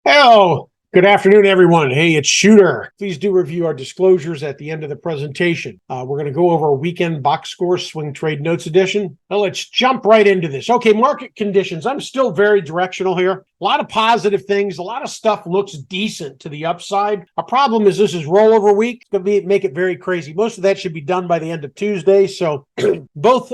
Hello. Good afternoon, everyone. Hey, it's Shooter. Please do review our disclosures at the end of the presentation. We're going to go over a weekend box score swing trade notes edition. Now let's jump right into this. Okay, market conditions. I'm still very directional here. A lot of positive things. A lot of stuff looks decent to the upside. Our problem is this is rollover week. It's going to make it very crazy. Most of that should be done by the end of Tuesday. So both,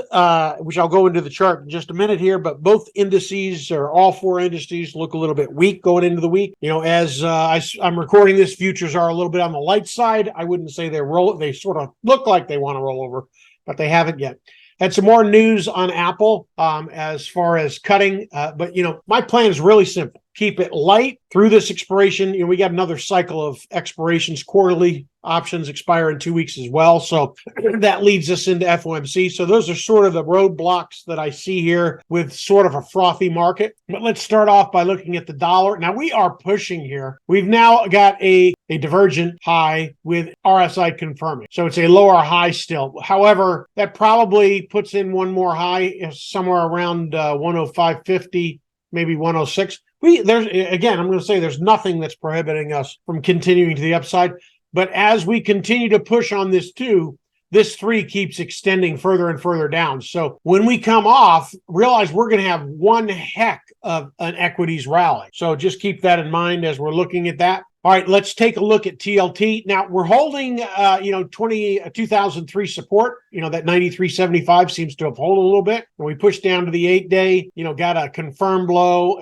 which I'll go into the chart in just a minute here, but both indices, or all four indices, look a little bit weak going into the week. As I'm recording this, futures are a little bit on the light side. I wouldn't say they sort of look like they want to roll over, but they haven't yet. Had some more news on Apple as far as cutting, but my plan is really simple. Keep it light through this expiration. We got another cycle of expirations. Quarterly options expire in 2 weeks as well. So that leads us into FOMC. So those are sort of the roadblocks that I see here with sort of a frothy market. But let's start off by looking at the dollar. Now we are pushing here. We've now got a divergent high with RSI confirming. So it's a lower high still. However, that probably puts in one more high somewhere around 105.50, maybe 106. I'm going to say there's nothing that's prohibiting us from continuing to the upside. But as we continue to push on this too, this 3 keeps extending further and further down. So when we come off, realize we're going to have one heck of an equities rally. So just keep that in mind as we're looking at that. All right, let's take a look at TLT. Now we're holding, 2003 support. That 93.75 seems to have held a little bit. When we push down to the 8-day, got a confirmed low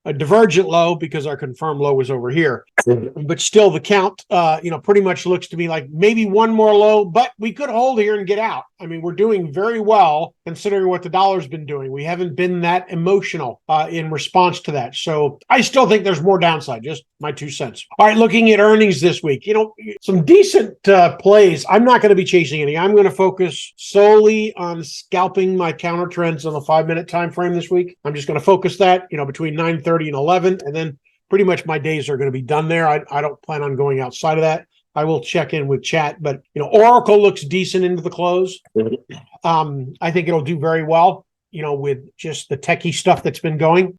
a divergent low because our confirmed low was over here. But still the count, pretty much looks to me like maybe one more low, but we could hold here and get out. I mean, we're doing very well considering what the dollar's been doing. We haven't been that emotional in response to that. So I still think there's more downside, just my 2 cents. All right, looking at earnings this week, some decent plays. I'm not going to be chasing any. I'm going to focus solely on scalping my counter trends on the 5-minute time frame this week. I'm just going to focus that, between 9:30 and 11, and then pretty much my days are going to be done there. I don't plan on going outside of that. I will check in with chat, but Oracle looks decent into the close. I think it'll do very well, with just the techie stuff that's been going.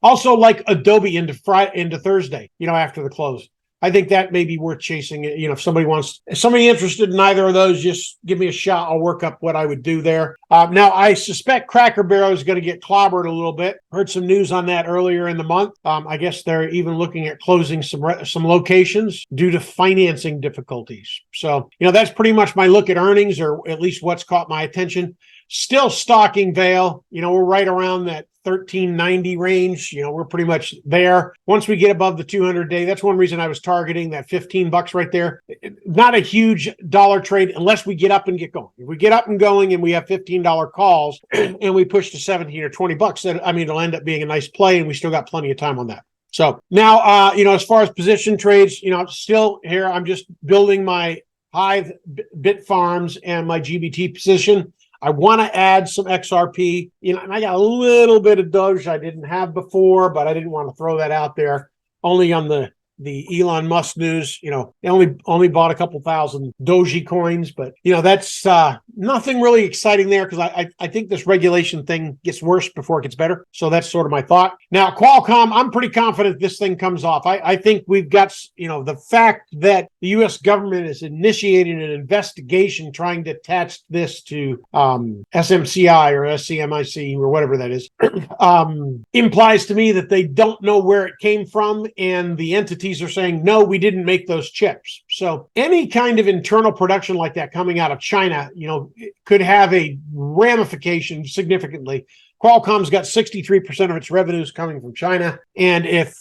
Also like Adobe into Thursday, after the close. I think that may be worth chasing. If somebody interested in either of those, just give me a shot. I'll work up what I would do there. Now, I suspect Cracker Barrel is going to get clobbered a little bit. Heard some news on that earlier in the month. I guess they're even looking at closing some locations due to financing difficulties. So, that's pretty much my look at earnings, or at least what's caught my attention. Still stalking Vail. We're right around that 1390 range. We're pretty much there. Once we get above the 200-day, that's one reason I was targeting that $15 right there. Not a huge dollar trade unless we get up and get going. If we get up and going and we have $15 calls and we push to 17 or $20, then it'll end up being a nice play, and we still got plenty of time on that. So now, as far as position trades, still here, I'm just building my Hive bit farms and my GBT position. I want to add some XRP, and I got a little bit of Doge I didn't have before, but I didn't want to throw that out there. Only on the Elon Musk news, they only bought a couple thousand Doji coins, but that's nothing really exciting there, because I think this regulation thing gets worse before it gets better. So that's sort of my thought. Now, Qualcomm, I'm pretty confident this thing comes off. I think we've got, the fact that the U.S. government is initiating an investigation trying to attach this to SMCI or SCMIC or whatever that is, implies to me that they don't know where it came from, and the entities are saying, no, we didn't make those chips. So any kind of internal production like that coming out of China, could have a ramification significantly. Qualcomm's got 63% of its revenues coming from China. And if,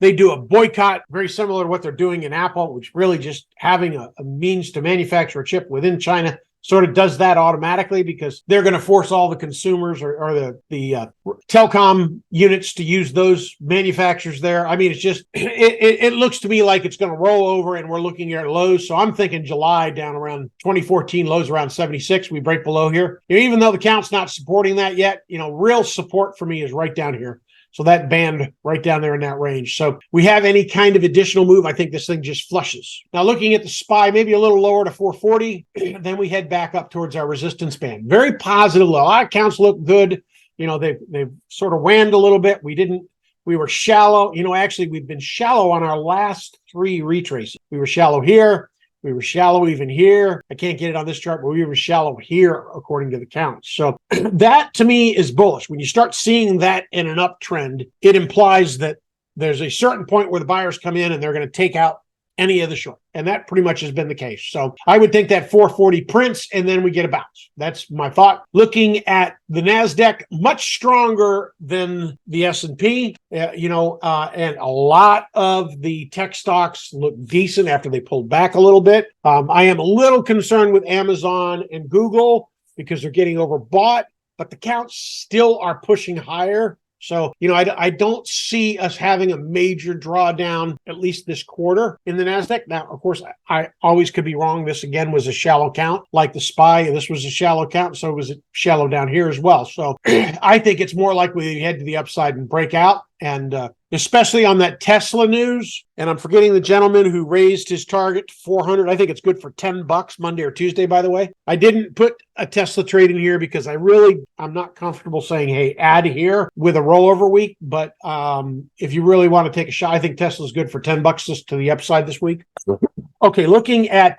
they do a boycott very similar to what they're doing in Apple, which really just having a means to manufacture a chip within China sort of does that automatically, because they're going to force all the consumers or the telecom units to use those manufacturers there. I mean, it's just, it looks to me like it's going to roll over, and we're looking at lows. So I'm thinking July down around 2014 lows around 76. We break below here. Even though the count's not supporting that yet, real support for me is right down here. So that band right down there in that range. So we have any kind of additional move, I think this thing just flushes. Now looking at the SPY, maybe a little lower to 440, then we head back up towards our resistance band. Very positive low. Our accounts look good. They've sort of wanned a little bit. We didn't We were shallow. Actually, we've been shallow on our last 3 retraces. We were shallow here. We were shallow even here. I can't get it on this chart, but we were shallow here according to the counts. So that to me is bullish. When you start seeing that in an uptrend, it implies that there's a certain point where the buyers come in and they're going to take out any of the short. And that pretty much has been the case. So I would think that 440 prints and then we get a bounce. That's my thought. Looking at the NASDAQ, much stronger than the S&P, and a lot of the tech stocks look decent after they pulled back a little bit. I am a little concerned with Amazon and Google because they're getting overbought, but the counts still are pushing higher. So, I don't see us having a major drawdown, at least this quarter in the NASDAQ. Now, of course, I always could be wrong. This, again, was a shallow count, like the SPY. This was a shallow count, so was it shallow down here as well. So I think it's more likely to head to the upside and break out. And especially on that Tesla news, and I'm forgetting the gentleman who raised his target to 400. I think it's good for $10 Monday or Tuesday, by the way. I didn't put a Tesla trade in here because I'm not comfortable saying, hey, add here with a rollover week. But if you really want to take a shot, I think Tesla's good for $10 just to the upside this week. Okay, looking at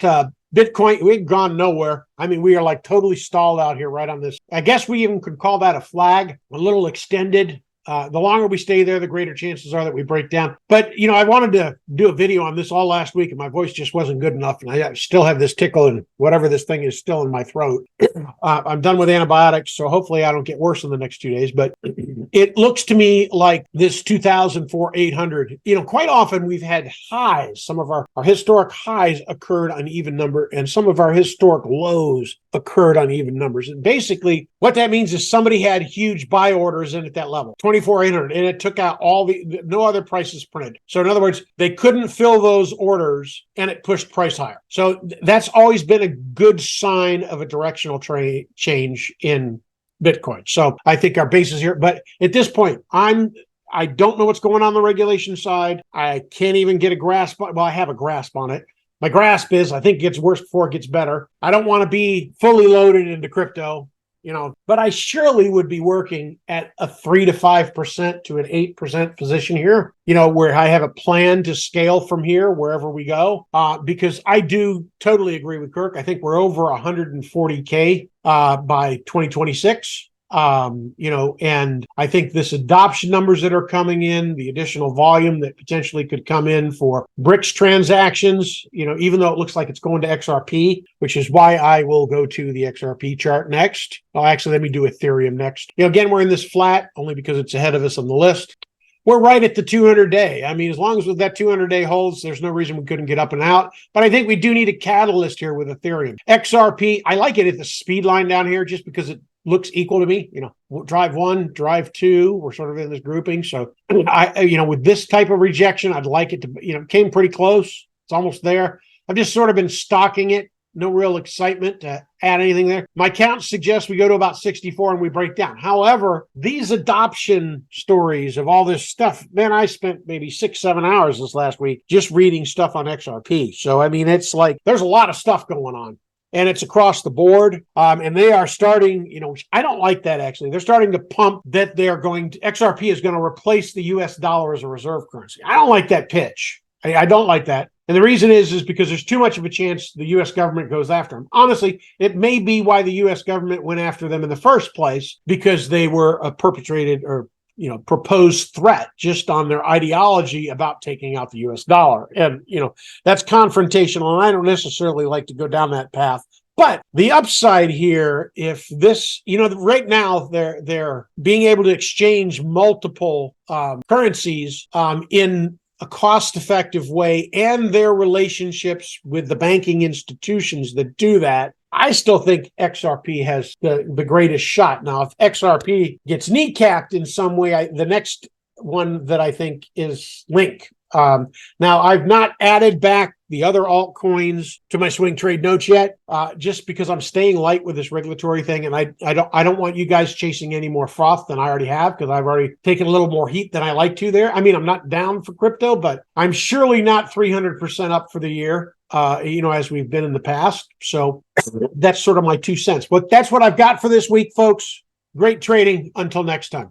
Bitcoin, we've gone nowhere. I mean, we are like totally stalled out here right on this. I guess we even could call that a flag, a little extended. The longer we stay there, the greater chances are that we break down. But, I wanted to do a video on this all last week, and my voice just wasn't good enough. And I still have this tickle, and whatever this thing is still in my throat. I'm done with antibiotics, so hopefully I don't get worse in the next 2 days. But it looks to me like this 2004 800, quite often we've had highs. Some of our historic highs occurred on even number, and some of our historic lows occurred on even numbers. And basically, what that means is somebody had huge buy orders in at that level, 24,800, and it took out no other prices printed. So in other words, they couldn't fill those orders and it pushed price higher. So that's always been a good sign of a directional change in Bitcoin. So I think our base is here. But at this point, I don't know what's going on the regulation side. I can't even get a grasp. Well, I have a grasp on it. My grasp is I think it gets worse before it gets better. I don't want to be fully loaded into crypto. But I surely would be working at a 3 to 5% to an 8% position here, where I have a plan to scale from here wherever we go, because I do totally agree with Kirk. I think we're over 140K by 2026. And I think this adoption numbers that are coming in, the additional volume that potentially could come in for BRICS transactions, even though it looks like it's going to XRP, which is why I will go to the XRP chart next. Oh, actually, let me do Ethereum next. Again, we're in this flat only because it's ahead of us on the list. We're right at the 200-day. I mean, as long as that 200-day holds, there's no reason we couldn't get up and out. But I think we do need a catalyst here with Ethereum. XRP, I like it at the speed line down here just because it looks equal to me. Drive 1, drive 2, we're sort of in this grouping. So with this type of rejection, I'd like it to, came pretty close. It's almost there. I've just sort of been stalking it. No real excitement to add anything there. My count suggests we go to about 64 and we break down. However, these adoption stories of all this stuff, man, I spent maybe 6-7 hours this last week just reading stuff on XRP. So, I mean, it's like there's a lot of stuff going on. And it's across the board. And they are starting, I don't like that actually. They're starting to pump that XRP is going to replace the US dollar as a reserve currency. I don't like that pitch. I don't like that. And the reason is because there's too much of a chance the U.S. government goes after them. Honestly, it may be why the U.S. government went after them in the first place, because they were a perpetrated or proposed threat just on their ideology about taking out the U.S. dollar. And, that's confrontational, and I don't necessarily like to go down that path. But the upside here, if this, right now they're being able to exchange multiple currencies in a cost-effective way, and their relationships with the banking institutions that do that, I still think XRP has the greatest shot. Now, if XRP gets kneecapped in some way, the next one that I think is Link. Now, I've not added back the other altcoins to my swing trade notes yet, just because I'm staying light with this regulatory thing, and I don't want you guys chasing any more froth than I already have, because I've already taken a little more heat than I like to there. I mean, I'm not down for crypto, but I'm surely not 300% up for the year, as we've been in the past. So that's sort of my 2 cents. But that's what I've got for this week, folks. Great trading. Until next time.